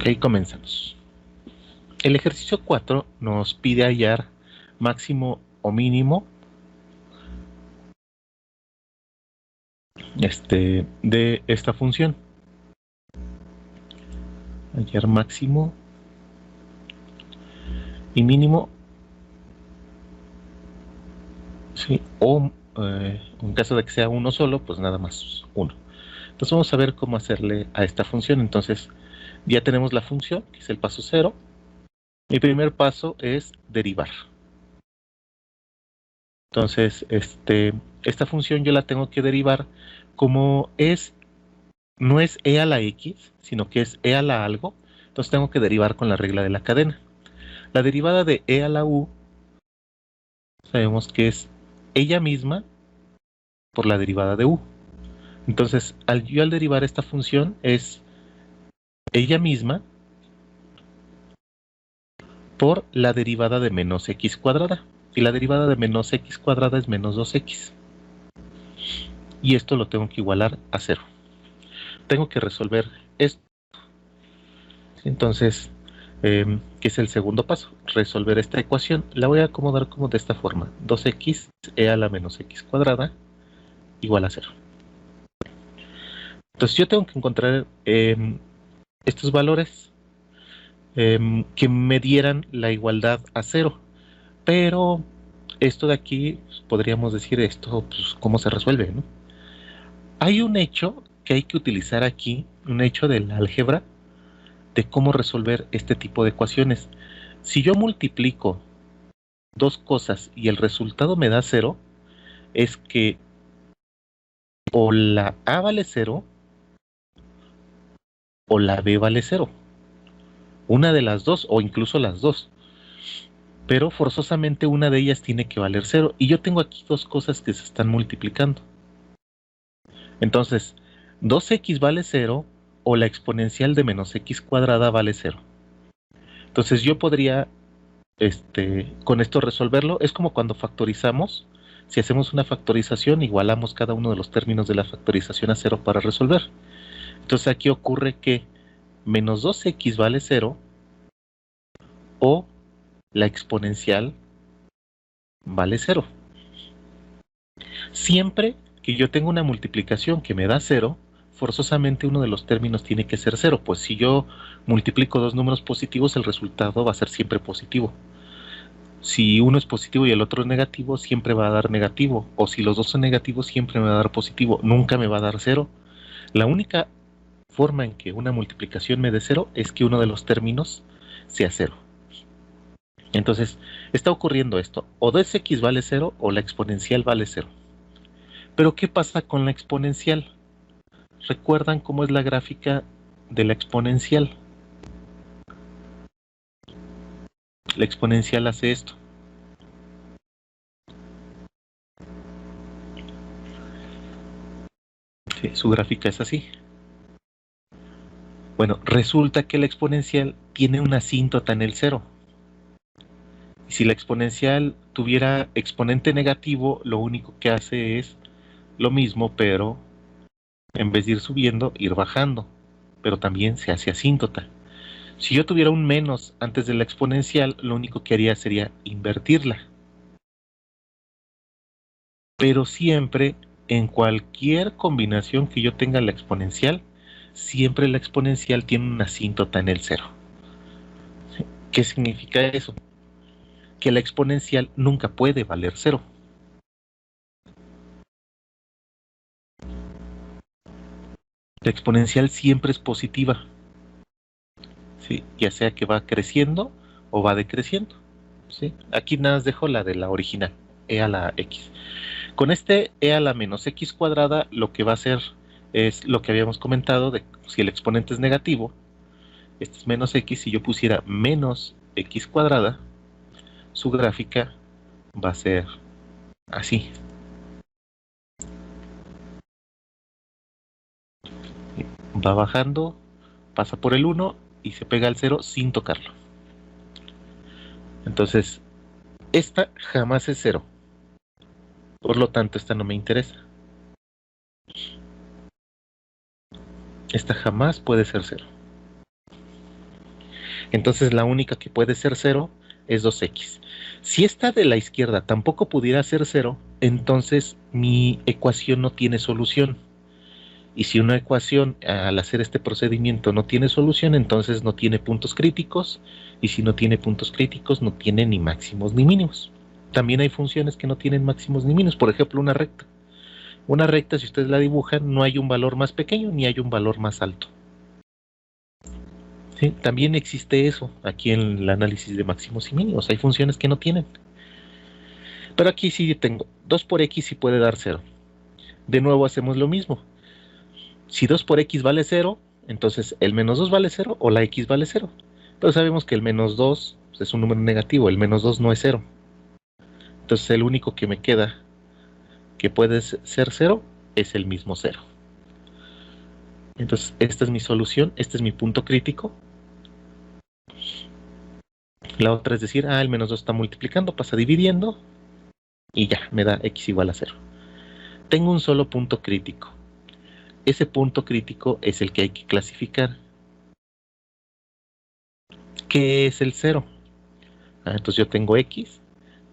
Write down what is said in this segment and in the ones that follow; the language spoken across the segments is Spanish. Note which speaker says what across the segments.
Speaker 1: Ok, comenzamos. El ejercicio 4 nos pide hallar máximo o mínimo de esta función. Hallar máximo y mínimo, ¿sí? O en caso de que sea uno solo, pues nada más uno. Entonces vamos a ver cómo hacerle a esta función. Entonces ya tenemos la función, que es el paso 0. Mi primer paso es derivar. Entonces, esta función yo la tengo que derivar como no es e a la x, sino que es e a la algo. Entonces tengo que derivar con la regla de la cadena. La derivada de e a la u sabemos que es ella misma por la derivada de u. Entonces, al derivar esta función es ella misma por la derivada de menos x cuadrada. Y la derivada de menos x cuadrada es menos 2x. Y esto lo tengo que igualar a 0. Tengo que resolver esto. Entonces, que es el segundo paso, resolver esta ecuación. La voy a acomodar como de esta forma: 2x e a la menos x cuadrada igual a 0. Entonces yo tengo que encontrar estos valores que me dieran la igualdad a 0. Pero esto de aquí, pues, podríamos decir esto, pues, ¿cómo se resuelve, no? Hay un hecho que hay que utilizar aquí, un hecho del álgebra, de cómo resolver este tipo de ecuaciones. Si yo multiplico dos cosas y el resultado me da 0, es que o la A vale 0 o la B vale 0. Una de las dos o incluso las dos. Pero forzosamente una de ellas tiene que valer 0. Y yo tengo aquí dos cosas que se están multiplicando. Entonces, 2x vale 0 o la exponencial de menos x cuadrada vale 0. Entonces yo podría con esto resolverlo. Es como cuando factorizamos. Si hacemos una factorización, igualamos cada uno de los términos de la factorización a 0 para resolver. Entonces aquí ocurre que menos 2x vale 0 o la exponencial vale 0. Siempre que yo tengo una multiplicación que me da 0, forzosamente uno de los términos tiene que ser 0, pues si yo multiplico dos números positivos, el resultado va a ser siempre positivo. Si uno es positivo y el otro es negativo, siempre va a dar negativo. O si los dos son negativos, siempre me va a dar positivo. Nunca me va a dar 0. La única forma en que una multiplicación me dé 0 es que uno de los términos sea 0. Entonces, está ocurriendo esto. O 2x vale 0 o la exponencial vale 0. Pero ¿qué pasa con la exponencial? ¿Recuerdan cómo es la gráfica de la exponencial? La exponencial hace esto. Sí, su gráfica es así. Bueno, resulta que la exponencial tiene una asíntota en el 0. Y si la exponencial tuviera exponente negativo, lo único que hace es lo mismo, pero en vez de ir subiendo, ir bajando. Pero también se hace asíntota. Si yo tuviera un menos antes de la exponencial, lo único que haría sería invertirla. Pero siempre, en cualquier combinación que yo tenga la exponencial, siempre la exponencial tiene una asíntota en el 0. ¿Qué significa eso? Que la exponencial nunca puede valer 0. La exponencial siempre es positiva, ¿sí? Ya sea que va creciendo o va decreciendo, ¿sí? Aquí nada más dejo la de la original, e a la x. Con e a la menos x cuadrada, lo que va a hacer es lo que habíamos comentado, de si el exponente es negativo, este es menos x, si yo pusiera menos x cuadrada, su gráfica va a ser así. Va bajando, pasa por el 1 y se pega al 0 sin tocarlo. Entonces, esta jamás es 0. Por lo tanto, esta no me interesa. Esta jamás puede ser 0. Entonces la única que puede ser 0 es 2x. Si esta de la izquierda tampoco pudiera ser 0, entonces mi ecuación no tiene solución. Y si una ecuación al hacer este procedimiento no tiene solución, entonces no tiene puntos críticos. Y si no tiene puntos críticos, no tiene ni máximos ni mínimos. También hay funciones que no tienen máximos ni mínimos. Por ejemplo, una recta. Una recta, si ustedes la dibujan, no hay un valor más pequeño ni hay un valor más alto. ¿Sí? También existe eso aquí en el análisis de máximos y mínimos. Hay funciones que no tienen. Pero aquí sí tengo 2 por x y puede dar 0. De nuevo hacemos lo mismo. Si 2 por x vale 0, entonces el menos 2 vale 0 o la x vale 0. Pero sabemos que el menos 2 pues, es un número negativo, el menos 2 no es 0. Entonces el único que me queda que puede ser 0 es el mismo 0. Entonces esta es mi solución, este es mi punto crítico. La otra es decir, el menos 2 está multiplicando, pasa dividiendo y ya, me da x igual a 0. Tengo un solo punto crítico. Ese punto crítico es el que hay que clasificar. ¿Qué es el 0? Entonces yo tengo x,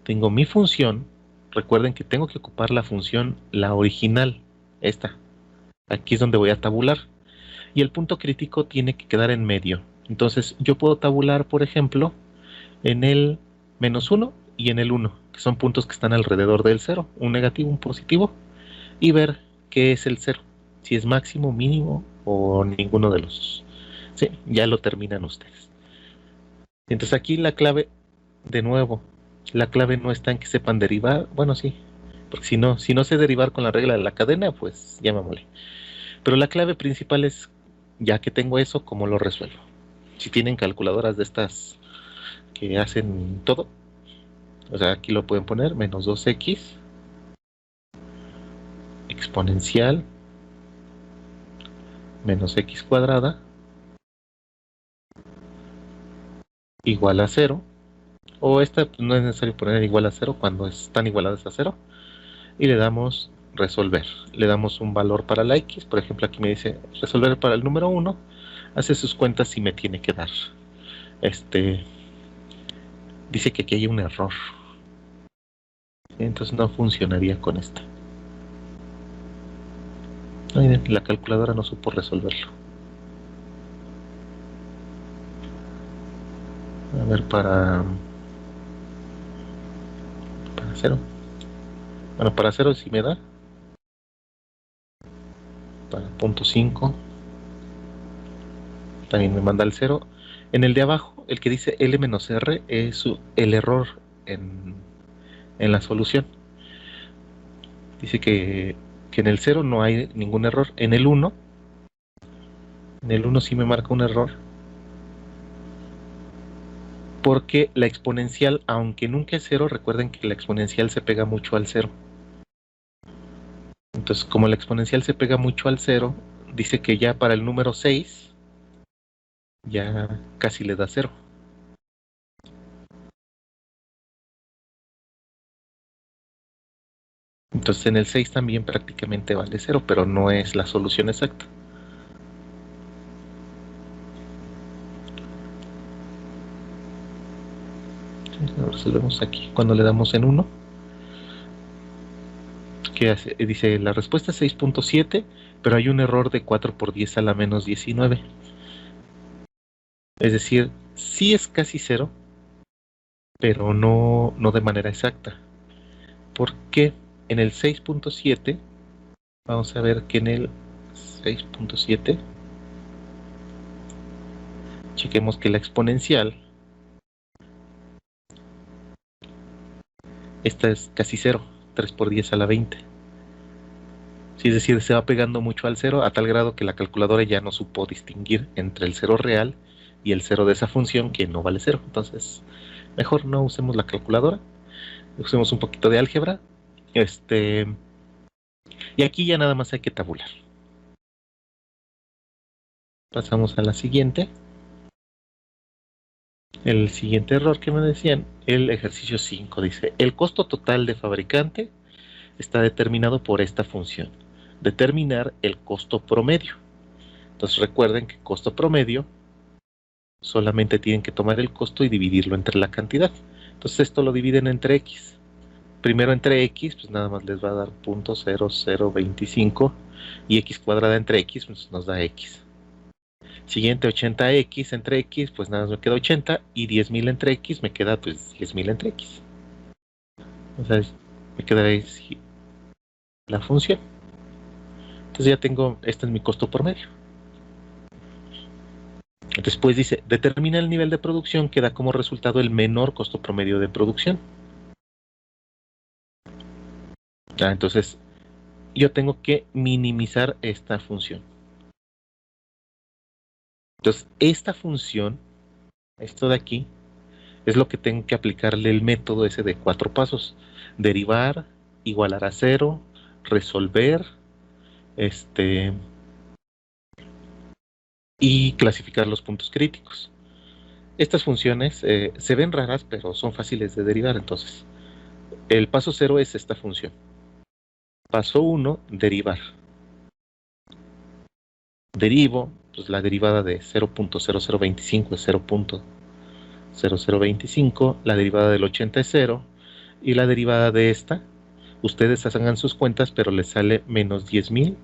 Speaker 1: tengo mi función. Recuerden que tengo que ocupar la función, la original, esta. Aquí es donde voy a tabular. Y el punto crítico tiene que quedar en medio. Entonces yo puedo tabular, por ejemplo, en el menos 1 y en el 1, que son puntos que están alrededor del 0, un negativo, un positivo, y ver qué es el 0, si es máximo, mínimo o ninguno de los dos. Sí, ya lo terminan ustedes. Entonces aquí la clave, de nuevo, la clave no está en que sepan derivar, bueno sí, porque si no sé derivar con la regla de la cadena, pues ya me molé. Pero la clave principal es, ya que tengo eso, ¿cómo lo resuelvo? Si tienen calculadoras de estas que hacen todo, o sea, aquí lo pueden poner, menos 2x, exponencial, menos x cuadrada, igual a 0, o esta pues, no es necesario poner igual a 0 cuando están igualadas a 0, y le damos resolver. Le damos un valor para la x, por ejemplo aquí me dice resolver para el número 1, hace sus cuentas y me tiene que dar. Dice que aquí hay un error. Entonces no funcionaría con esta. Miren, la calculadora no supo resolverlo. A ver, para 0. Bueno, para 0 sí me da. Para punto 5 también me manda el 0. En el de abajo, el que dice L menos R es el error en la solución. Dice que en el 0 no hay ningún error. En el 1 sí me marca un error. Porque la exponencial, aunque nunca es 0, recuerden que la exponencial se pega mucho al 0. Entonces, como la exponencial se pega mucho al 0, dice que ya para el número 6, ya casi le da 0. Entonces en el 6 también prácticamente vale 0, pero no es la solución exacta. Entonces lo resolvemos aquí. Cuando le damos en 1, ¿qué hace? Dice la respuesta es 6.7, pero hay un error de 4 por 10 a la menos 19. Es decir, sí es casi 0, pero no de manera exacta. Porque en el 6.7, vamos a ver que en el 6.7, chequemos que la exponencial, esta es casi 0, 3 por 10 a la 20. Sí, es decir, se va pegando mucho al 0 a tal grado que la calculadora ya no supo distinguir entre el 0 real y el 0 de esa función que no vale 0. Entonces, mejor no usemos la calculadora, usemos un poquito de álgebra. Y aquí ya nada más hay que tabular. Pasamos a la siguiente. El siguiente error que me decían, el ejercicio 5, dice, el costo total de fabricante está determinado por esta función. Determinar el costo promedio. Entonces recuerden que costo promedio solamente tienen que tomar el costo y dividirlo entre la cantidad. Entonces esto lo dividen entre x. Primero entre x, pues nada más les va a dar 0.0025 y x cuadrada entre x, pues nos da x. Siguiente 80x entre x, pues nada más me queda 80 y 10.000 entre x me queda pues 10.000 entre x. O sea, me quedará ahí la función. Entonces ya tengo, este es mi costo por medio. Después dice, determina el nivel de producción que da como resultado el menor costo promedio de producción. Entonces, yo tengo que minimizar esta función. Entonces, esta función, esto de aquí, es lo que tengo que aplicarle el método ese de 4 pasos. Derivar, igualar a 0, resolver, y clasificar los puntos críticos. Estas funciones se ven raras, pero son fáciles de derivar. Entonces, el paso 0 es esta función. Paso 1, derivar. Derivo, pues la derivada de 0.0025 es 0.0025, la derivada del 80 es 0, y la derivada de esta, ustedes hagan sus cuentas, pero les sale menos 10.000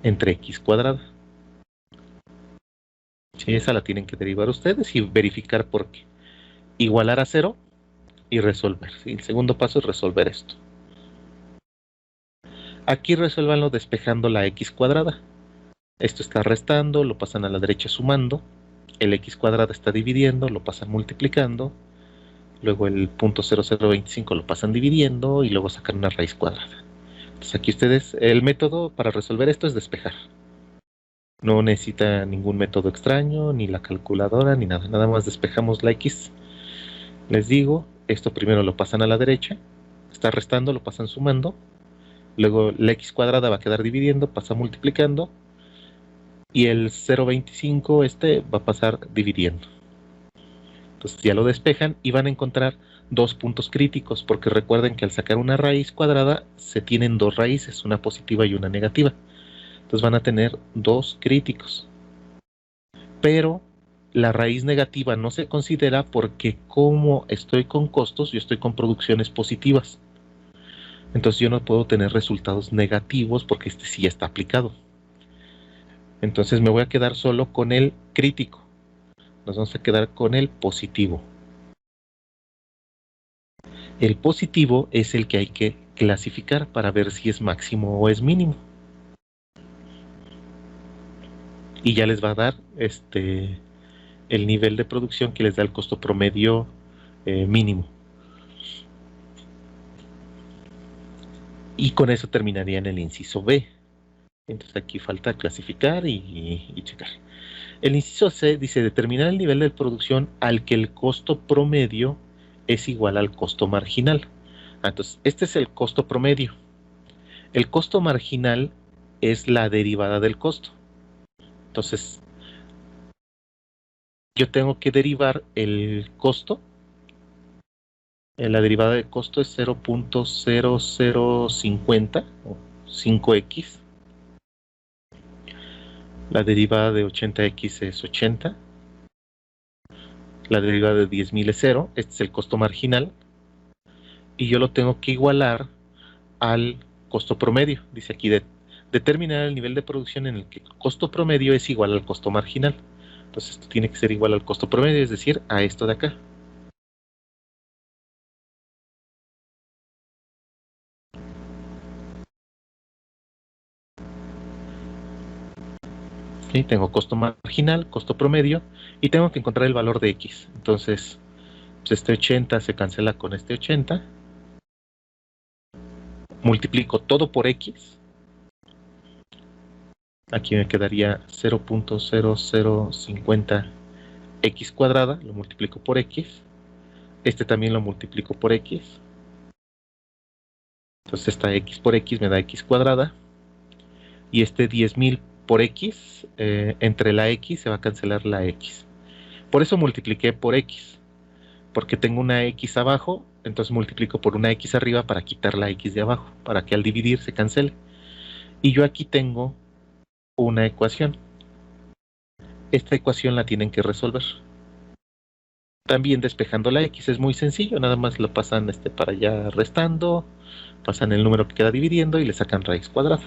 Speaker 1: entre x cuadrada. Sí, esa la tienen que derivar ustedes y verificar por qué. Igualar a 0 y resolver. ¿Sí? El segundo paso es resolver esto. Aquí resuélvanlo despejando la x cuadrada. Esto está restando, lo pasan a la derecha sumando. El x cuadrada está dividiendo, lo pasan multiplicando. Luego el punto 0025 lo pasan dividiendo y luego sacan una raíz cuadrada. Entonces aquí ustedes, el método para resolver esto es despejar. No necesita ningún método extraño, ni la calculadora, ni nada. Nada más despejamos la x. Les digo, esto primero lo pasan a la derecha. Está restando, lo pasan sumando. Luego la x cuadrada va a quedar dividiendo, pasa multiplicando. Y el 0.25 va a pasar dividiendo. Entonces ya lo despejan y van a encontrar dos puntos críticos, porque recuerden que al sacar una raíz cuadrada se tienen dos raíces, una positiva y una negativa. Entonces van a tener dos críticos. Pero la raíz negativa no se considera porque como estoy con costos, yo estoy con producciones positivas. Entonces yo no puedo tener resultados negativos porque este sí ya está aplicado. Entonces me voy a quedar solo con el crítico. Nos vamos a quedar con el positivo. El positivo es el que hay que clasificar para ver si es máximo o es mínimo. Y ya les va a dar el nivel de producción que les da el costo promedio mínimo. Y con eso terminaría en el inciso B. Entonces aquí falta clasificar y checar. El inciso C dice determinar el nivel de producción al que el costo promedio es igual al costo marginal. Entonces, este es el costo promedio. El costo marginal es la derivada del costo. Entonces, yo tengo que derivar el costo. La derivada del costo es 0.0050 o 5x. La derivada de 80x es 80. La derivada de 10.000 es 0. Este es el costo marginal. Y yo lo tengo que igualar al costo promedio. Dice aquí, determinar el nivel de producción en el que el costo promedio es igual al costo marginal. Entonces esto tiene que ser igual al costo promedio, es decir, a esto de acá. ¿Sí? Tengo costo marginal, costo promedio, y tengo que encontrar el valor de x. Entonces, pues este 80 se cancela con este 80. Multiplico todo por x. Aquí me quedaría 0.0050 x cuadrada, lo multiplico por x. Este también lo multiplico por x. Entonces esta x por x me da x cuadrada. Y este 10.000 por x, entre la x se va a cancelar la x. Por eso multipliqué por x. Porque tengo una x abajo, entonces multiplico por una x arriba para quitar la x de abajo, para que al dividir se cancele. Y yo aquí tengo una ecuación. esta ecuación la tienen que resolver. También despejando la x es muy sencillo, nada más lo pasan para allá restando, pasan el número que queda dividiendo y le sacan raíz cuadrada.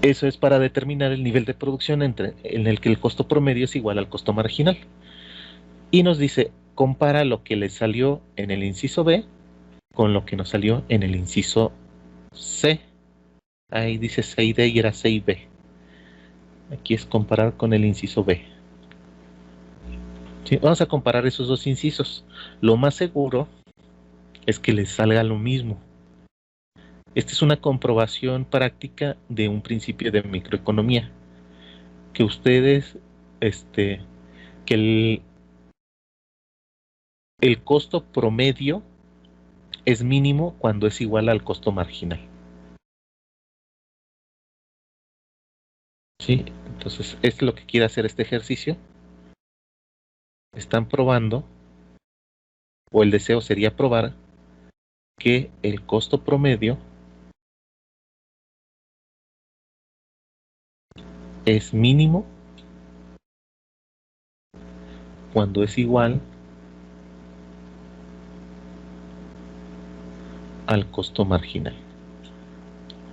Speaker 1: Eso es para determinar el nivel de producción en el que el costo promedio es igual al costo marginal. Y nos dice, compara lo que le salió en el inciso B con lo que nos salió en el inciso C. Ahí dice C y D y era C y B. Aquí es comparar con el inciso B. ¿Sí? Vamos a comparar esos dos incisos. Lo más seguro es que les salga lo mismo. Esta es una comprobación práctica de un principio de microeconomía. Que ustedes, que el costo promedio es mínimo cuando es igual al costo marginal. ¿Sí? Entonces, es lo que quiere hacer este ejercicio. Están probando, o el deseo sería probar, que el costo promedio es mínimo cuando es igual al costo marginal.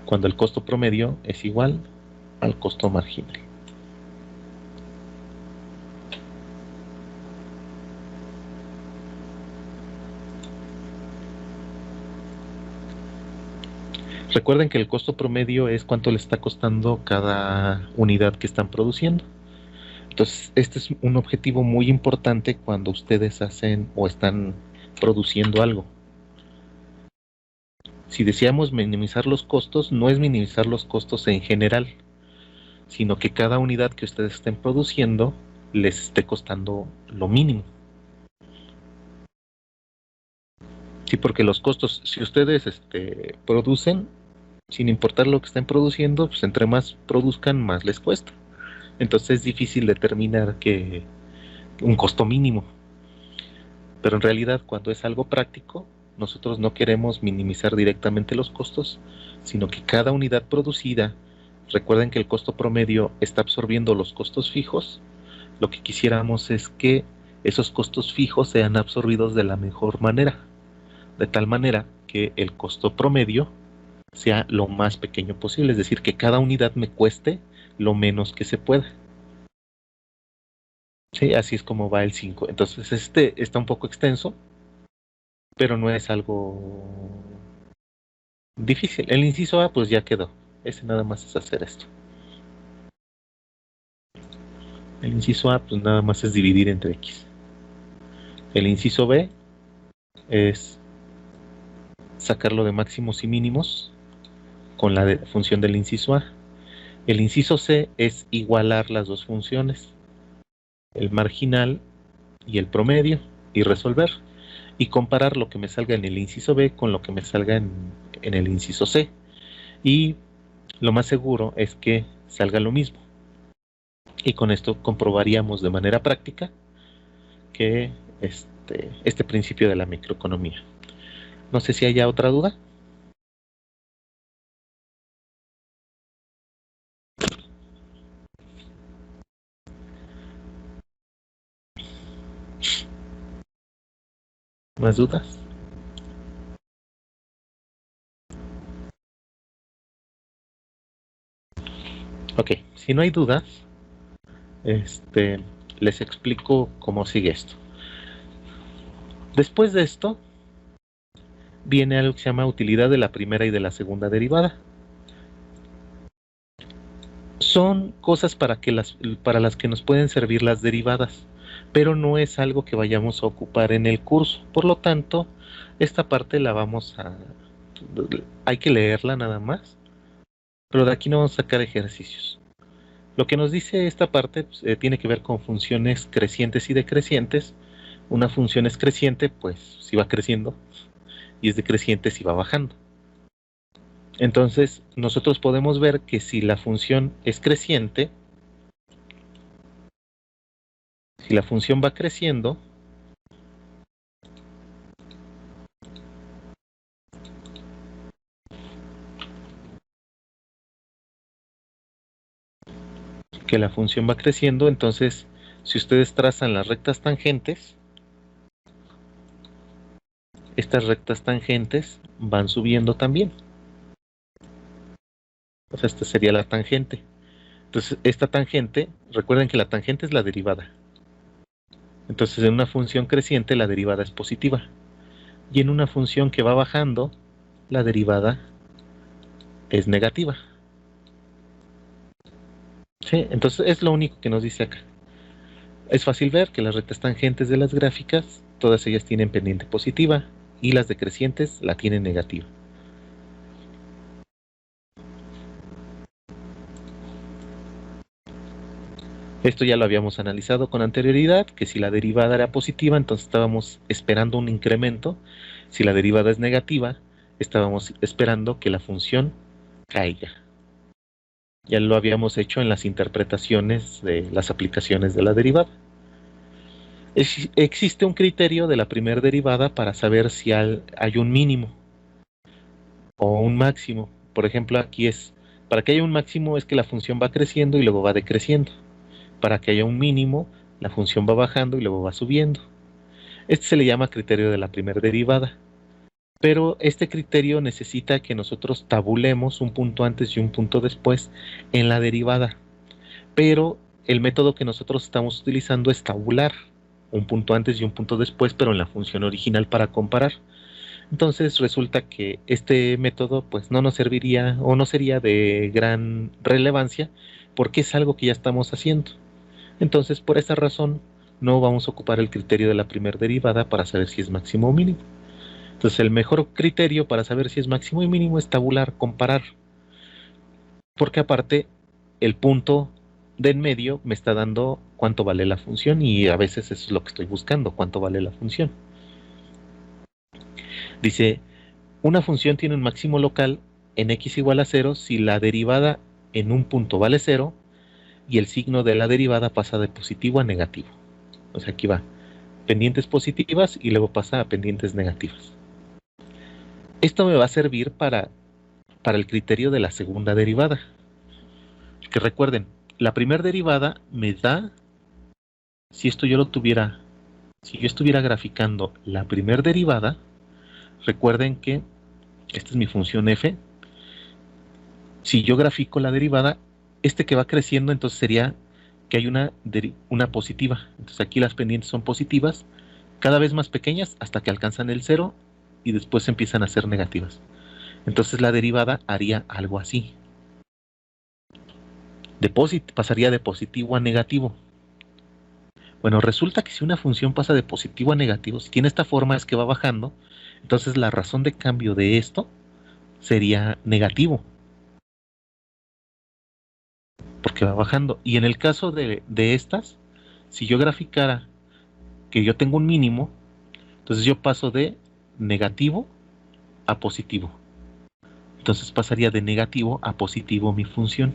Speaker 1: Cuando el costo promedio es igual al costo marginal. Recuerden que el costo promedio es cuánto le está costando cada unidad que están produciendo. Entonces, este es un objetivo muy importante cuando ustedes hacen o están produciendo algo. Si deseamos minimizar los costos, no es minimizar los costos en general, sino que cada unidad que ustedes estén produciendo les esté costando lo mínimo. Sí, porque los costos, si ustedes producen, sin importar lo que estén produciendo, pues entre más produzcan, más les cuesta. Entonces es difícil determinar que un costo mínimo. Pero en realidad, cuando es algo práctico, nosotros no queremos minimizar directamente los costos, sino que cada unidad producida, recuerden que el costo promedio está absorbiendo los costos fijos, lo que quisiéramos es que esos costos fijos sean absorbidos de la mejor manera, de tal manera que el costo promedio sea lo más pequeño posible, es decir, que cada unidad me cueste lo menos que se pueda. Sí, así es como va el 5. Entonces, está un poco extenso, pero no es algo difícil. El inciso A, pues ya quedó. Ese nada más es hacer esto. El inciso A, pues nada más es dividir entre X. El inciso B es sacarlo de máximos y mínimos con la función del inciso A. El inciso C es igualar las dos funciones, el marginal y el promedio, y resolver. Y comparar lo que me salga en el inciso B con lo que me salga en el inciso C. Y lo más seguro es que salga lo mismo. Y con esto comprobaríamos de manera práctica que este principio de la microeconomía. No sé si haya otra duda. ¿Más dudas? Ok, si no hay dudas, les explico cómo sigue esto. Después de esto, viene algo que se llama utilidad de la primera y de la segunda derivada. Son cosas para las que nos pueden servir las derivadas, pero no es algo que vayamos a ocupar en el curso. Por lo tanto, esta parte hay que leerla nada más, pero de aquí no vamos a sacar ejercicios. Lo que nos dice esta parte pues, tiene que ver con funciones crecientes y decrecientes. Una función es creciente, pues si va creciendo, y es decreciente si va bajando. Entonces, nosotros podemos ver que si la función es creciente, si la función va creciendo, que la función va creciendo. Entonces, si ustedes trazan las rectas tangentes, estas rectas tangentes van subiendo también. O sea, esta sería la tangente. Entonces, esta tangente, recuerden que la tangente es la derivada. Entonces, en una función creciente, la derivada es positiva. Y en una función que va bajando, la derivada es negativa. ¿Sí? Entonces, es lo único que nos dice acá. Es fácil ver que las rectas tangentes de las gráficas, todas ellas tienen pendiente positiva, y las decrecientes la tienen negativa. Esto ya lo habíamos analizado con anterioridad, que si la derivada era positiva, entonces estábamos esperando un incremento. Si la derivada es negativa, estábamos esperando que la función caiga. Ya lo habíamos hecho en las interpretaciones de las aplicaciones de la derivada. Existe un criterio de la primera derivada para saber si hay un mínimo o un máximo. Por ejemplo, aquí para que haya un máximo es que la función va creciendo y luego va decreciendo. Para que haya un mínimo, la función va bajando y luego va subiendo. Este se le llama criterio de la primera derivada. Pero este criterio necesita que nosotros tabulemos un punto antes y un punto después en la derivada. Pero el método que nosotros estamos utilizando es tabular un punto antes y un punto después, pero en la función original para comparar. Entonces resulta que este método pues no nos serviría o no sería de gran relevancia porque es algo que ya estamos haciendo. Entonces por esa razón no vamos a ocupar el criterio de la primera derivada para saber si es máximo o mínimo. Entonces el mejor criterio para saber si es máximo y mínimo es tabular, comparar. Porque aparte el punto de en medio me está dando cuánto vale la función y a veces eso es lo que estoy buscando, cuánto vale la función. Dice, una función tiene un máximo local en x igual a 0 si la derivada en un punto vale 0 y el signo de la derivada pasa de positivo a negativo. O sea, aquí va pendientes positivas y luego pasa a pendientes negativas. Esto me va a servir para el criterio de la segunda derivada. Que recuerden, la primera derivada me da, si yo estuviera graficando la primera derivada, recuerden que esta es mi función f. Si yo grafico la derivada, este que va creciendo, entonces sería que hay una positiva. Entonces aquí las pendientes son positivas, cada vez más pequeñas hasta que alcanzan el 0 y después empiezan a ser negativas. Entonces la derivada haría algo así. Pasaría de positivo a negativo. Bueno, resulta que si una función pasa de positivo a negativo, si tiene esta forma es que va bajando, entonces la razón de cambio de esto sería negativo. Porque va bajando. Y en el caso de estas, si yo graficara que yo tengo un mínimo, entonces yo paso de negativo a positivo. Entonces pasaría de negativo a positivo mi función.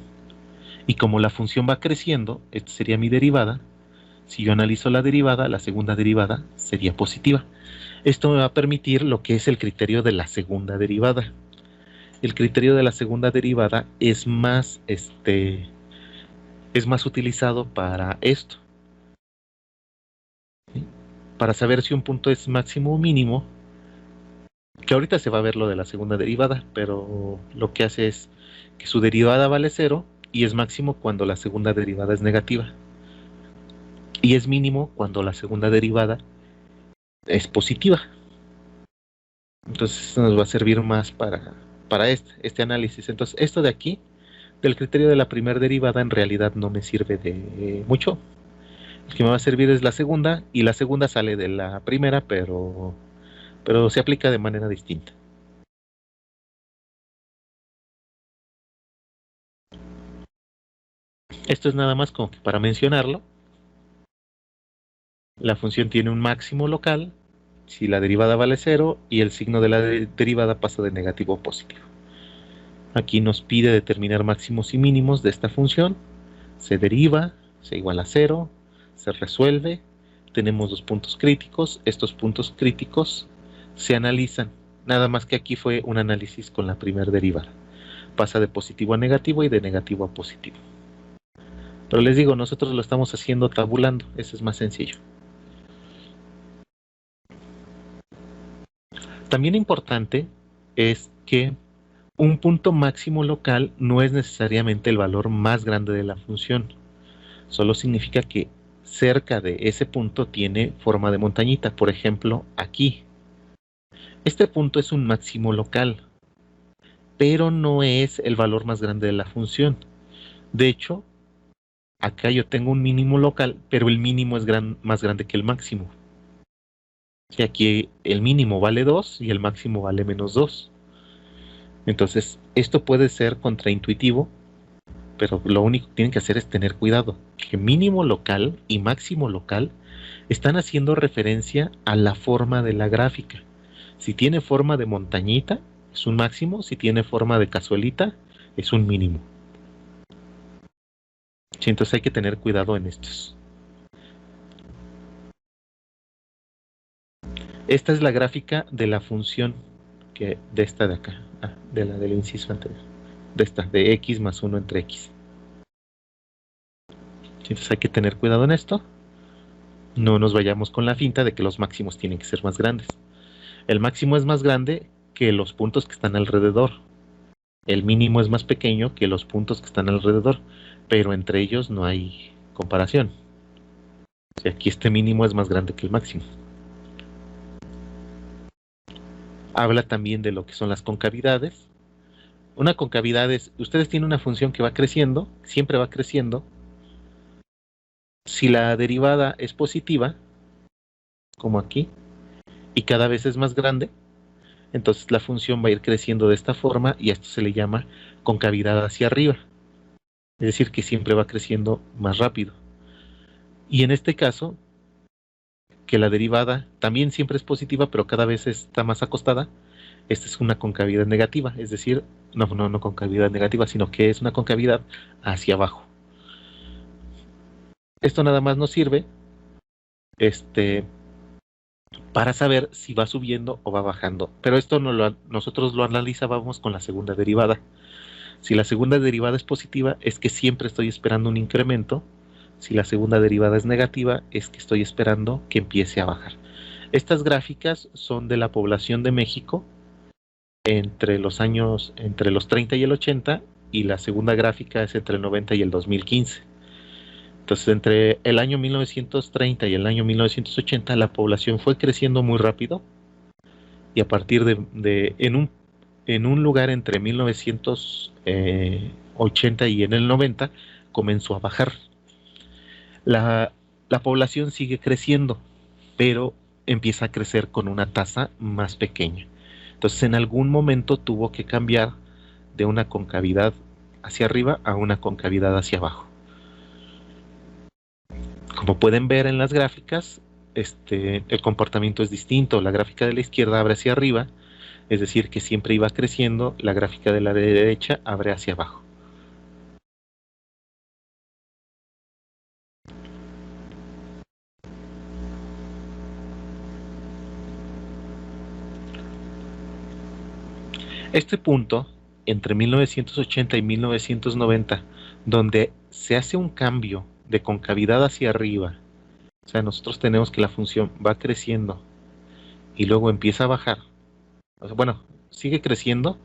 Speaker 1: Y como la función va creciendo, esta sería mi derivada. Si yo analizo la derivada, la segunda derivada sería positiva. Esto me va a permitir lo que es el criterio de la segunda derivada. El criterio de la segunda derivada es más utilizado para esto. ¿Sí? Para saber si un punto es máximo o mínimo, que ahorita se va a ver lo de la segunda derivada, pero lo que hace es que su derivada vale 0 y es máximo cuando la segunda derivada es negativa. Y es mínimo cuando la segunda derivada es positiva. Entonces esto nos va a servir más para este análisis. Entonces esto de aquí, del criterio de la primera derivada, en realidad no me sirve de mucho. El que me va a servir es la segunda, y la segunda sale de la primera, pero se aplica de manera distinta. Esto es nada más como que para mencionarlo. La función tiene un máximo local si la derivada vale 0 y el signo de la derivada pasa de negativo a positivo. Aquí nos pide determinar máximos y mínimos de esta función. Se deriva, se iguala a 0, se resuelve, tenemos dos puntos críticos. Estos puntos críticos se analizan, nada más que aquí fue un análisis con la primera derivada. Pasa de positivo a negativo y de negativo a positivo. Pero les digo, nosotros lo estamos haciendo tabulando, eso es más sencillo. También importante es que un punto máximo local no es necesariamente el valor más grande de la función, solo significa que cerca de ese punto tiene forma de montañita. Por ejemplo, aquí. Este punto es un máximo local, pero no es el valor más grande de la función. De hecho, acá yo tengo un mínimo local, pero el mínimo es más grande que el máximo. Y aquí el mínimo vale 2 y el máximo vale -2. Entonces, esto puede ser contraintuitivo, pero lo único que tienen que hacer es tener cuidado, que mínimo local y máximo local están haciendo referencia a la forma de la gráfica. Si tiene forma de montañita, es un máximo; si tiene forma de cazuelita, es un mínimo. Sí, entonces hay que tener cuidado en estos. Esta es la gráfica de la función de esta de acá, de la del inciso anterior, de esta, de x más 1 entre x. Sí, entonces hay que tener cuidado en esto. No nos vayamos con la finta de que los máximos tienen que ser más grandes. El máximo es más grande que los puntos que están alrededor. El mínimo es más pequeño que los puntos que están alrededor, pero entre ellos no hay comparación. O sea, aquí este mínimo es más grande que el máximo. Habla también de lo que son las concavidades. Una concavidad es, ustedes tienen una función que va creciendo, siempre va creciendo. Si la derivada es positiva, como aquí, y cada vez es más grande, entonces la función va a ir creciendo de esta forma y a esto se le llama concavidad hacia arriba. Es decir, que siempre va creciendo más rápido. Y en este caso, que la derivada también siempre es positiva, pero cada vez está más acostada, esta es una concavidad negativa, es decir, no concavidad negativa, sino que es una concavidad hacia abajo. Esto nada más nos sirve para saber si va subiendo o va bajando. Pero esto nosotros lo analizábamos con la segunda derivada. Si la segunda derivada es positiva, es que siempre estoy esperando un incremento. Si la segunda derivada es negativa, es que estoy esperando que empiece a bajar. Estas gráficas son de la población de México entre los 30 y el 80, y la segunda gráfica es entre el 90 y el 2015. Entonces, entre el año 1930 y el año 1980, la población fue creciendo muy rápido, y a partir en un lugar entre 1980 y en el 90 comenzó a bajar. La población sigue creciendo, pero empieza a crecer con una tasa más pequeña. Entonces, en algún momento tuvo que cambiar de una concavidad hacia arriba a una concavidad hacia abajo. Como pueden ver en las gráficas, el comportamiento es distinto. La gráfica de la izquierda abre hacia arriba, es decir, que siempre iba creciendo. La gráfica de la derecha abre hacia abajo. Este punto, entre 1980 y 1990, donde se hace un cambio de concavidad hacia arriba, o sea, nosotros tenemos que la función va creciendo y luego empieza a bajar. O sea, bueno, sigue creciendo,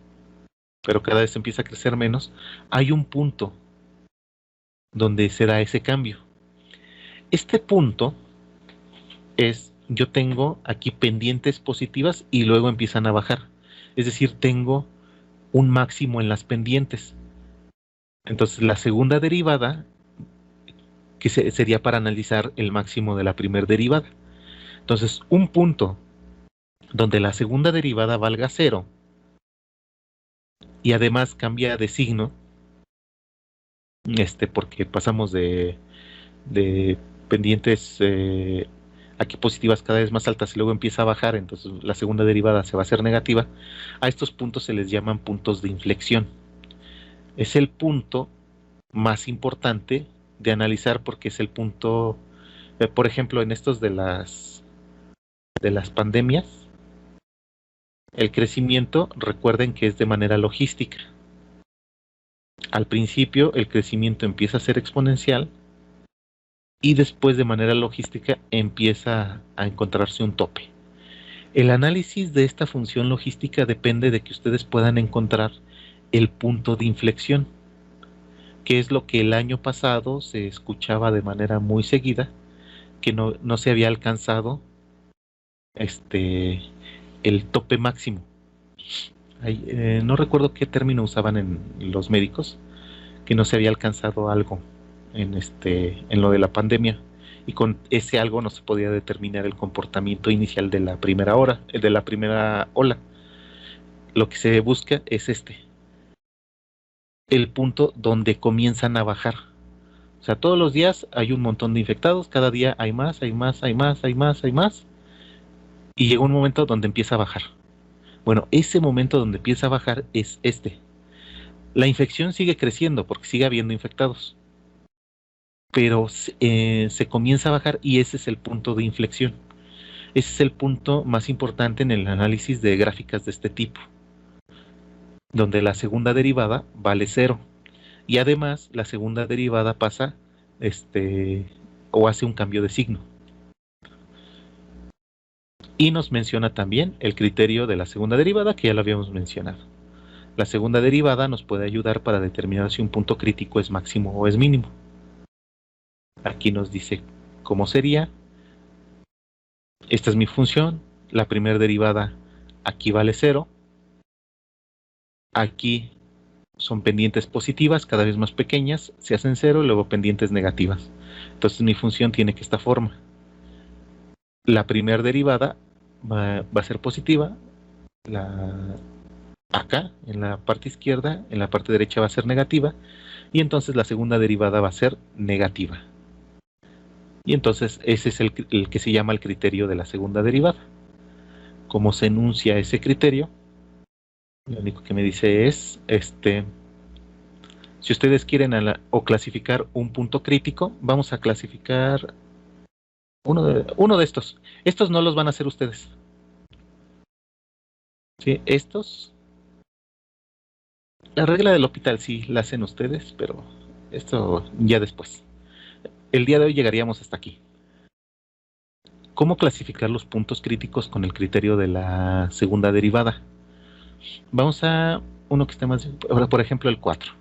Speaker 1: pero cada vez empieza a crecer menos. Hay un punto donde se da ese cambio. Este punto yo tengo aquí pendientes positivas y luego empiezan a bajar. Es decir, tengo un máximo en las pendientes. Entonces, la segunda derivada, que sería para analizar el máximo de la primera derivada. Entonces, un punto donde la segunda derivada valga 0 y además cambia de signo, porque pasamos de pendientes aquí positivas cada vez más altas y luego empieza a bajar, entonces la segunda derivada se va a hacer negativa. A estos puntos se les llaman puntos de inflexión. Es el punto más importante de analizar porque es el punto, por ejemplo, en estos de las pandemias, el crecimiento, recuerden que es de manera logística. Al principio el crecimiento empieza a ser exponencial y después de manera logística empieza a encontrarse un tope. El análisis de esta función logística depende de que ustedes puedan encontrar el punto de inflexión, que es lo que el año pasado se escuchaba de manera muy seguida, que no se había alcanzado el tope máximo. No recuerdo qué término usaban en los médicos, que no se había alcanzado algo en lo de la pandemia, y con ese algo no se podía determinar el comportamiento inicial de la primera ola. Lo que se busca es el punto donde comienzan a bajar. O sea, todos los días hay un montón de infectados, cada día hay más, hay más, hay más, hay más, hay más, y llega un momento donde empieza a bajar. Bueno, ese momento donde empieza a bajar es La infección sigue creciendo porque sigue habiendo infectados, pero se comienza a bajar y ese es el punto de inflexión. Ese es el punto más importante en el análisis de gráficas de este tipo, donde la segunda derivada vale 0 y además la segunda derivada pasa o hace un cambio de signo. Y nos menciona también el criterio de la segunda derivada, que ya lo habíamos mencionado. La segunda derivada nos puede ayudar para determinar si un punto crítico es máximo o es mínimo. Aquí nos dice cómo sería. Esta es mi función. La primera derivada aquí vale 0. Aquí son pendientes positivas, cada vez más pequeñas, se hacen 0 y luego pendientes negativas. Entonces mi función tiene que esta forma. La primera derivada va a ser positiva. Acá, en la parte izquierda, en la parte derecha va a ser negativa. Y entonces la segunda derivada va a ser negativa. Y entonces ese es el que se llama el criterio de la segunda derivada. ¿Cómo se enuncia ese criterio? Lo único que me dice es, si ustedes quieren o clasificar un punto crítico, vamos a clasificar uno de estos. Estos no los van a hacer ustedes. ¿Sí? Estos, la regla del hospital sí la hacen ustedes, pero esto ya después. El día de hoy llegaríamos hasta aquí. ¿Cómo clasificar los puntos críticos con el criterio de la segunda derivada? Vamos a uno que esté más, por ejemplo, el 4.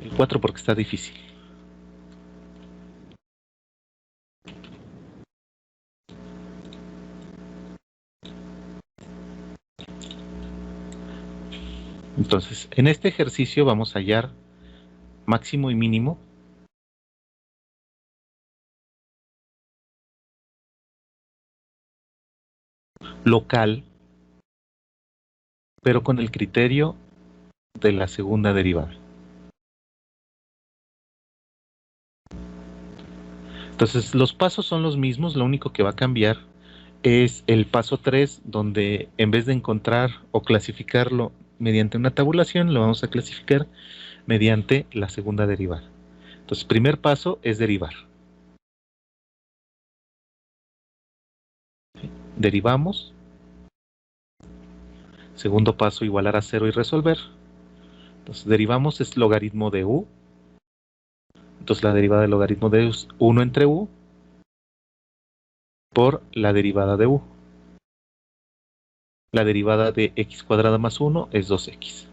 Speaker 1: El 4 porque está difícil. Entonces, en este ejercicio vamos a hallar máximo y mínimo local, pero con el criterio de la segunda derivada. Entonces, los pasos son los mismos, lo único que va a cambiar es el paso 3, donde en vez de encontrar o clasificarlo mediante una tabulación, lo vamos a clasificar mediante la segunda derivada. Entonces, primer paso es derivar. Derivamos. Segundo paso, igualar a 0 y resolver. Entonces, derivamos es logaritmo de u. Entonces, la derivada del logaritmo de u es 1 entre u por la derivada de u. La derivada de x cuadrada más 1 es 2x.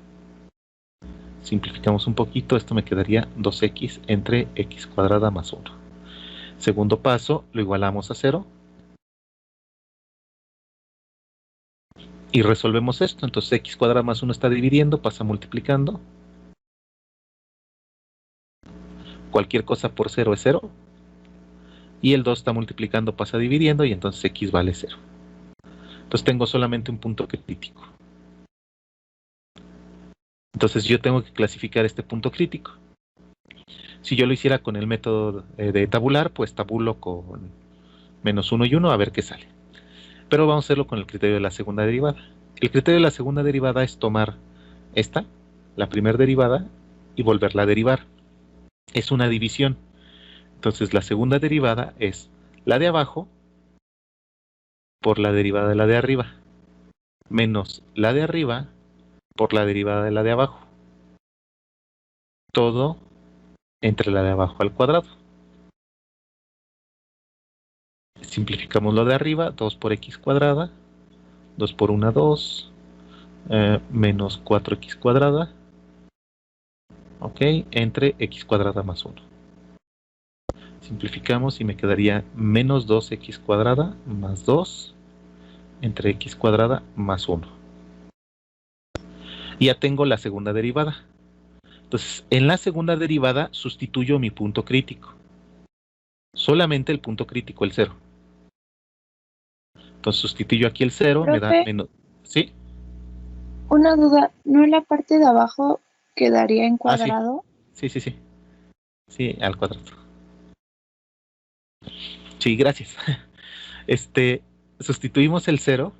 Speaker 1: Simplificamos un poquito, esto me quedaría 2x entre x cuadrada más 1. Segundo paso, lo igualamos a 0. Y resolvemos esto, entonces x cuadrada más 1 está dividiendo, pasa multiplicando. Cualquier cosa por 0 es 0. Y el 2 está multiplicando, pasa dividiendo, y entonces x vale 0. Entonces tengo solamente un punto crítico. Entonces yo tengo que clasificar este punto crítico. Si yo lo hiciera con el método de tabular, pues tabulo con -1 y 1 a ver qué sale. Pero vamos a hacerlo con el criterio de la segunda derivada. El criterio de la segunda derivada es tomar esta, la primera derivada, y volverla a derivar. Es una división. Entonces la segunda derivada es la de abajo por la derivada de la de arriba, menos la de arriba por la derivada de la de abajo. Todo entre la de abajo al cuadrado. Simplificamos lo de arriba, 2 por x cuadrada, 2 por 1, 2, menos 4x cuadrada, ok, entre x cuadrada más 1. Simplificamos y me quedaría menos 2x cuadrada más 2 entre x cuadrada más 1. Y ya tengo la segunda derivada. Entonces, en la segunda derivada sustituyo mi punto crítico. Solamente el punto crítico, el 0. Entonces sustituyo aquí el 0, me da
Speaker 2: Profe,
Speaker 1: menos... ¿Sí?
Speaker 2: una duda, ¿no la parte de abajo quedaría en
Speaker 1: Ah, sí.
Speaker 2: cuadrado?
Speaker 1: Sí, sí, sí. Sí, al cuadrado. Sí, gracias. Sustituimos el 0,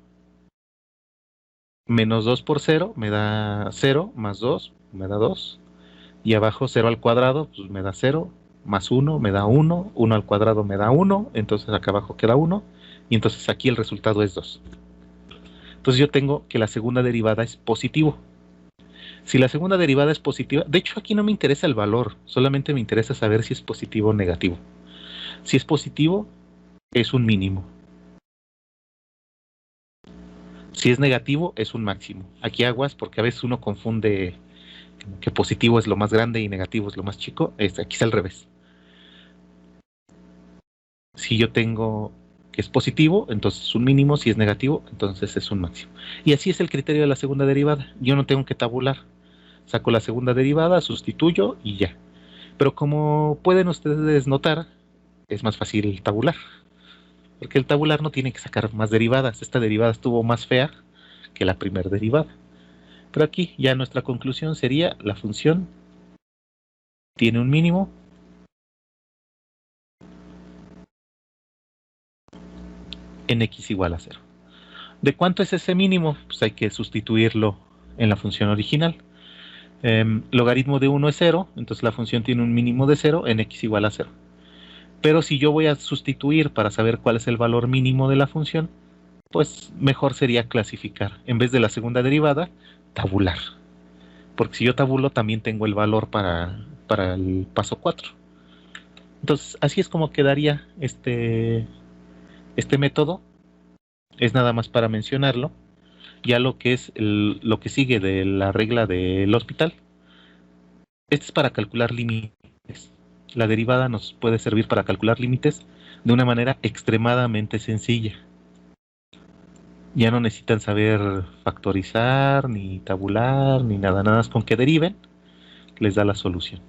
Speaker 1: menos 2 por 0, me da 0, más 2, me da 2. Y abajo 0 al cuadrado, pues me da 0, más 1, me da 1, 1 al cuadrado me da 1, entonces acá abajo queda 1, y entonces aquí el resultado es 2. Entonces yo tengo que la segunda derivada es positivo. Si la segunda derivada es positiva, de hecho aquí no me interesa el valor, solamente me interesa saber si es positivo o negativo. Si es positivo, es un mínimo. Si es negativo, es un máximo. Aquí aguas, porque a veces uno confunde que positivo es lo más grande y negativo es lo más chico. Aquí es al revés. Si yo tengo que es positivo, entonces es un mínimo. Si es negativo, entonces es un máximo. Y así es el criterio de la segunda derivada. Yo no tengo que tabular. Saco la segunda derivada, sustituyo y ya. Pero como pueden ustedes notar, es más fácil tabular. Porque el tabular no tiene que sacar más derivadas. Esta derivada estuvo más fea que la primera derivada. Pero aquí ya nuestra conclusión sería la función tiene un mínimo en x igual a 0. ¿De cuánto es ese mínimo? Pues hay que sustituirlo en la función original. Logaritmo de 1 es 0, entonces la función tiene un mínimo de 0 en x igual a 0. Pero si yo voy a sustituir para saber cuál es el valor mínimo de la función, pues mejor sería clasificar. En vez de la segunda derivada, tabular. Porque si yo tabulo también tengo el valor para el paso 4. Entonces, así es como quedaría este método. Es nada más para mencionarlo. Ya lo que es lo que sigue de la regla del hospital. Este es para calcular límites. La derivada nos puede servir para calcular límites de una manera extremadamente sencilla. Ya no necesitan saber factorizar, ni tabular, ni nada. Nada más con que deriven, les da la solución.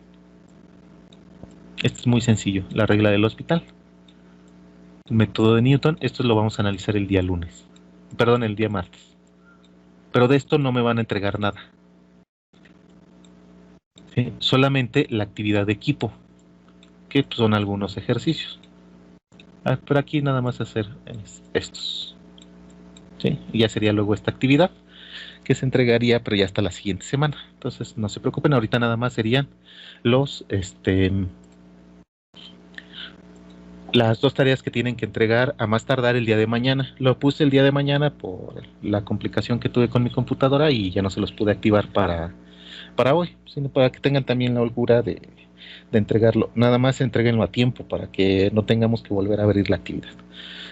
Speaker 1: Esto es muy sencillo, la regla del hospital. El método de Newton, esto lo vamos a analizar el día lunes. Perdón, el día martes. Pero de esto no me van a entregar nada. ¿Sí? Solamente la actividad de equipo, que son algunos ejercicios. Pero aquí nada más hacer estos. ¿Sí? Y ya sería luego esta actividad que se entregaría, pero ya hasta la siguiente semana. Entonces no se preocupen, ahorita nada más serían las dos tareas que tienen que entregar a más tardar el día de mañana. Lo puse el día de mañana por la complicación que tuve con mi computadora y ya no se los pude activar para hoy, sino para que tengan también la holgura de entregarlo. Nada más entreguenlo a tiempo para que no tengamos que volver a abrir la actividad.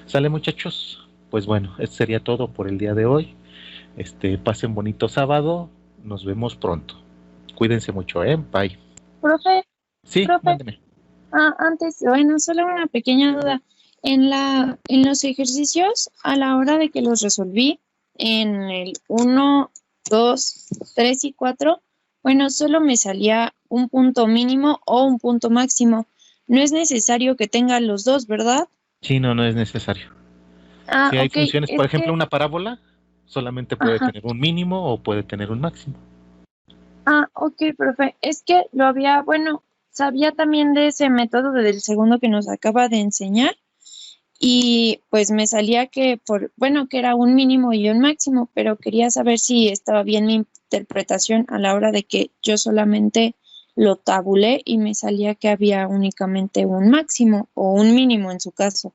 Speaker 1: ¿Sale, muchachos? Pues bueno, esto sería todo por el día de hoy. Pasen bonito sábado. Nos vemos pronto. Cuídense mucho, Bye.
Speaker 2: Profe,
Speaker 1: Sí,
Speaker 2: profe,
Speaker 1: mándeme.
Speaker 2: antes, bueno, solo una pequeña duda. En los ejercicios, a la hora de que los resolví, en el 1, 2, 3 y 4, bueno, solo me salía un punto mínimo o un punto máximo. No es necesario que tenga los dos, ¿verdad?
Speaker 1: Sí, no, no es necesario.
Speaker 2: Ah,
Speaker 1: Si hay
Speaker 2: ok,
Speaker 1: funciones,
Speaker 2: es
Speaker 1: por ejemplo,
Speaker 2: que,
Speaker 1: una parábola solamente puede
Speaker 2: ajá.
Speaker 1: tener un mínimo o puede tener un máximo.
Speaker 2: Ah, ok, profe. Es que lo sabía también de ese método del segundo que nos acaba de enseñar. y pues me salía que que era un mínimo y un máximo, pero quería saber si estaba bien mi interpretación a la hora de que yo solamente lo tabulé y me salía que había únicamente un máximo o un mínimo en su caso.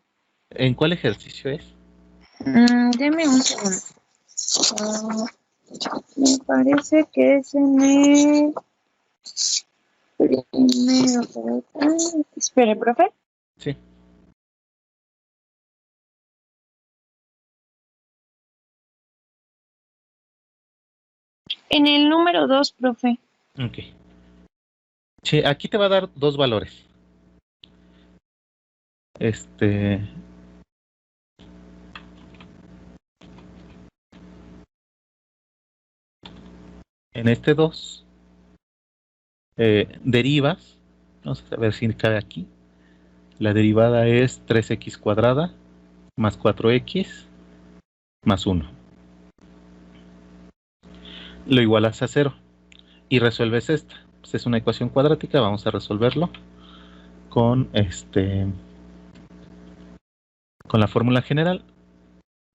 Speaker 1: ¿En cuál ejercicio es?
Speaker 2: Deme un segundo. Me parece que es en el primero. Espere, profe.
Speaker 1: Sí.
Speaker 2: En el número 2, profe.
Speaker 1: Ok. Sí, aquí te va a dar dos valores. En este 2 derivas. Vamos a ver si cabe aquí. La derivada es 3x cuadrada más 4x más 1. Lo igualas a 0 y resuelves esta. Pues es una ecuación cuadrática, vamos a resolverlo con con la fórmula general.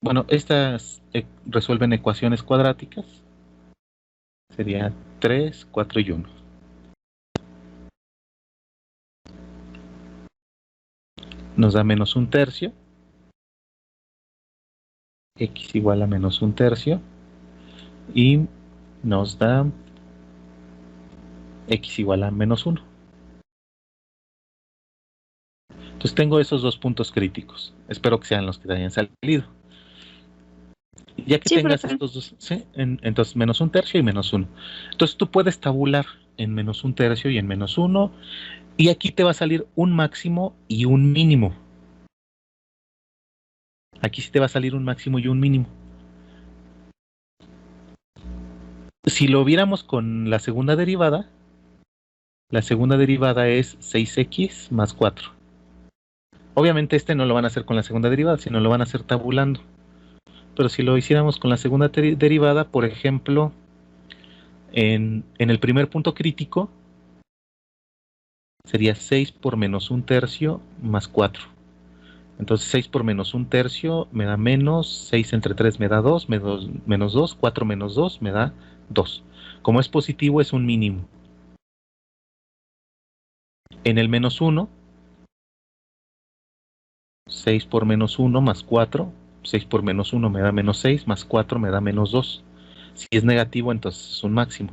Speaker 1: Bueno, estas resuelven ecuaciones cuadráticas. Sería 3, 4 y 1. Nos da menos un tercio. X igual a menos un tercio. Y nos da X igual a menos 1. Entonces tengo esos dos puntos críticos. Espero que sean los que te hayan salido. Ya que
Speaker 2: Sí,
Speaker 1: tengas
Speaker 2: profe.
Speaker 1: estos dos, ¿sí? Entonces menos un tercio y menos 1. Entonces tú puedes tabular en menos un tercio y en menos 1. Y aquí te va a salir un máximo y un mínimo. Aquí sí te va a salir un máximo y un mínimo. Si lo viéramos con la segunda derivada es 6x más 4. Obviamente no lo van a hacer con la segunda derivada, sino lo van a hacer tabulando. Pero si lo hiciéramos con la segunda derivada, por ejemplo, en el primer punto crítico, sería 6 por menos un tercio más 4. Entonces 6 por menos un tercio me da menos, 6 entre 3 me da 2, menos 2, 4 menos 2 me da 2. Como es positivo es un mínimo. En el menos 1, 6 por menos 1 más 4, 6 por menos 1 me da menos 6, más 4 me da menos 2. Si es negativo, entonces es un máximo.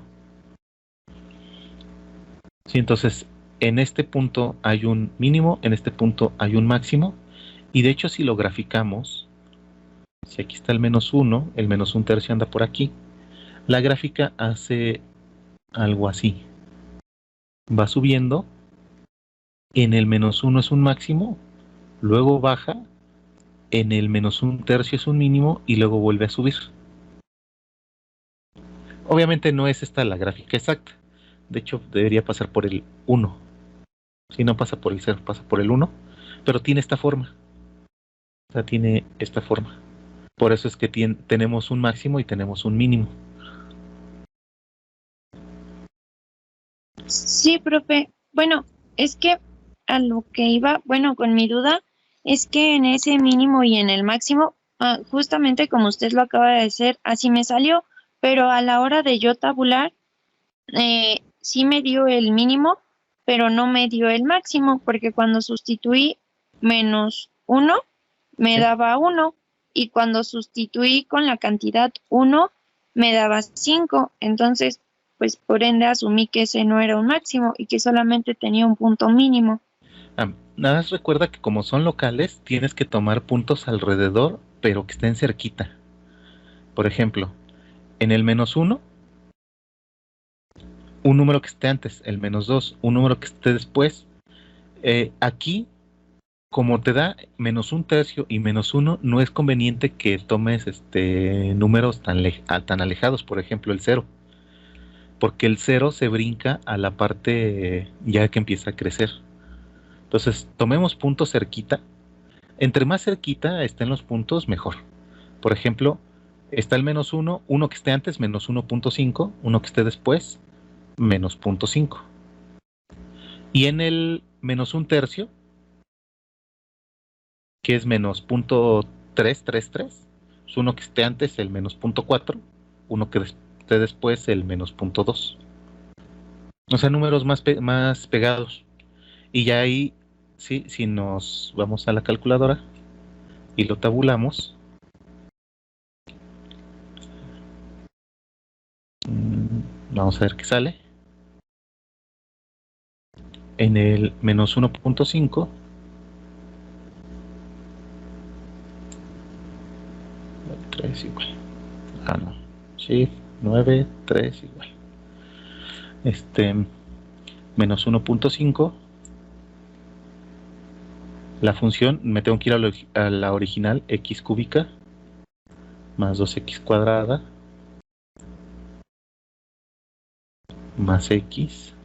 Speaker 1: Sí, entonces en este punto hay un mínimo, en este punto hay un máximo, y de hecho si lo graficamos, si aquí está el menos 1, el menos un tercio anda por aquí, la gráfica hace algo así. Va subiendo, en el menos 1 es un máximo, luego baja, en el menos un tercio es un mínimo y luego vuelve a subir. Obviamente no es esta la gráfica exacta. De hecho, debería pasar por el 1. Si no pasa por el 0, pasa por el 1. Pero tiene esta forma. O sea, tiene esta forma. Por eso es que tenemos un máximo y tenemos un mínimo.
Speaker 2: Sí, profe. Bueno, es que a lo que iba, bueno, con mi duda, es que en ese mínimo y en el máximo, justamente como usted lo acaba de decir, así me salió, pero a la hora de yo tabular, sí me dio el mínimo, pero no me dio el máximo, porque cuando sustituí menos 1, me
Speaker 1: ¿Sí?
Speaker 2: daba 1, y cuando sustituí con la cantidad 1, me daba 5. Entonces, pues por ende asumí que ese no era un máximo y que solamente tenía un punto mínimo.
Speaker 1: Nada más recuerda que como son locales, tienes que tomar puntos alrededor, pero que estén cerquita. Por ejemplo, en el menos 1, un número que esté antes, el menos 2, un número que esté después. Aquí, como te da menos un tercio y menos 1, no es conveniente que tomes números tan alejados, por ejemplo el 0, porque el 0 se brinca a la parte ya que empieza a crecer. Entonces, tomemos puntos cerquita. Entre más cerquita estén los puntos, mejor. Por ejemplo, está el menos 1, uno que esté antes, menos 1.5, uno que esté después, menos 0.5. Y en el menos un tercio, que es menos 0.333, es uno que esté antes el menos 0.4, uno que esté después el menos 0.2. O sea, números más pegados. Y ya ahí, sí, si nos vamos a la calculadora y lo tabulamos, vamos a ver qué sale. En el menos 1.5, tres igual. Ah, no. Sí, 9, 3 igual. Menos 1.5. La función, me tengo que ir a la original, x cúbica más 2x cuadrada más x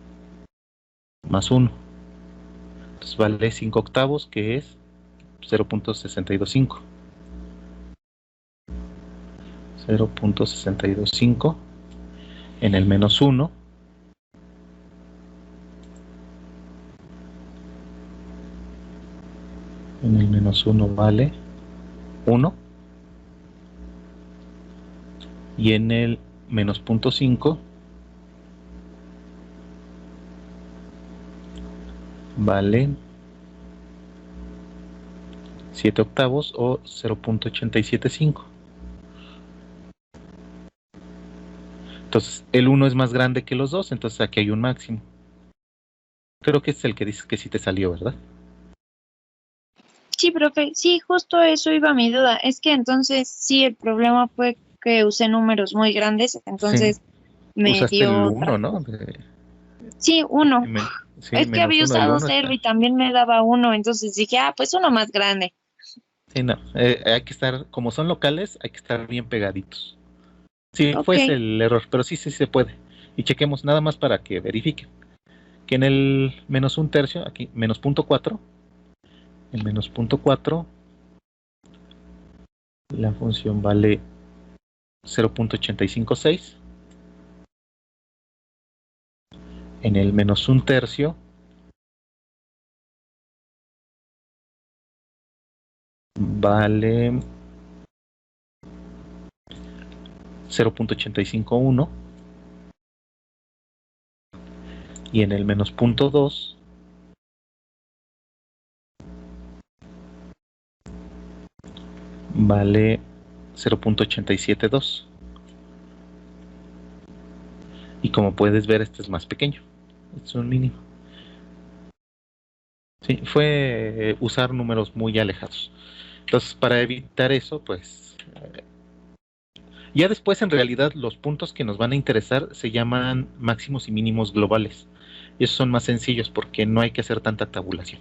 Speaker 1: más 1. Entonces vale 5 octavos, que es 0.625. 0.625 en el menos 1. En el menos 1 vale 1. Y en el menos 0.5 vale 7 octavos o 0.875. Entonces el 1 es más grande que los dos, entonces aquí hay un máximo. Creo que es el que dices que sí te salió, ¿verdad?
Speaker 2: Sí, profe, sí, justo eso iba mi duda. Es que entonces sí, el problema fue que usé números muy grandes, entonces
Speaker 1: Sí,
Speaker 2: me
Speaker 1: usaste el
Speaker 2: dio
Speaker 1: 1,
Speaker 2: otra
Speaker 1: ¿no?
Speaker 2: cosa. Sí, uno.
Speaker 1: Sí,
Speaker 2: Es que
Speaker 1: menos
Speaker 2: había
Speaker 1: 1, el
Speaker 2: usado
Speaker 1: 1
Speaker 2: cero y
Speaker 1: está.
Speaker 2: también me daba uno, entonces dije, pues uno más grande.
Speaker 1: Sí, no, hay que estar, como son locales, hay que estar bien pegaditos. Sí, fue
Speaker 2: Ok,
Speaker 1: ese el error, pero sí, sí se puede. Y chequemos nada más para que verifiquen. Que en el menos un tercio, aquí, menos 0.4, el menos 0.4, la función vale 0.856. En el menos un tercio vale 0.851. Y en el menos 0.2 vale 0.872. Y como puedes ver, este es más pequeño. Este es un mínimo. Sí, fue usar números muy alejados. Entonces, para evitar eso, pues ya después en realidad los puntos que nos van a interesar se llaman máximos y mínimos globales. Y esos son más sencillos porque no hay que hacer tanta tabulación.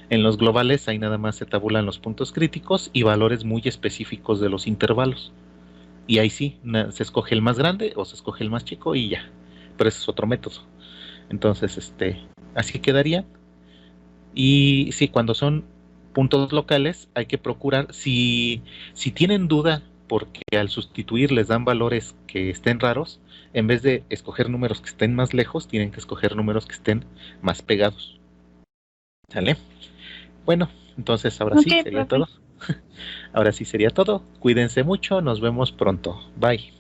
Speaker 1: En los globales ahí nada más se tabulan los puntos críticos y valores muy específicos de los intervalos. Y ahí sí, se escoge el más grande o se escoge el más chico y ya. Pero ese es otro método. Entonces, así quedaría. Y sí, cuando son puntos locales, hay que procurar, si tienen duda, porque al sustituir les dan valores que estén raros, en vez de escoger números que estén más lejos, tienen que escoger números que estén más pegados. ¿Sale? Bueno, entonces ahora
Speaker 2: ok,
Speaker 1: sí sería
Speaker 2: profe.
Speaker 1: todo. Ahora sí sería todo. Cuídense mucho, nos vemos pronto. Bye.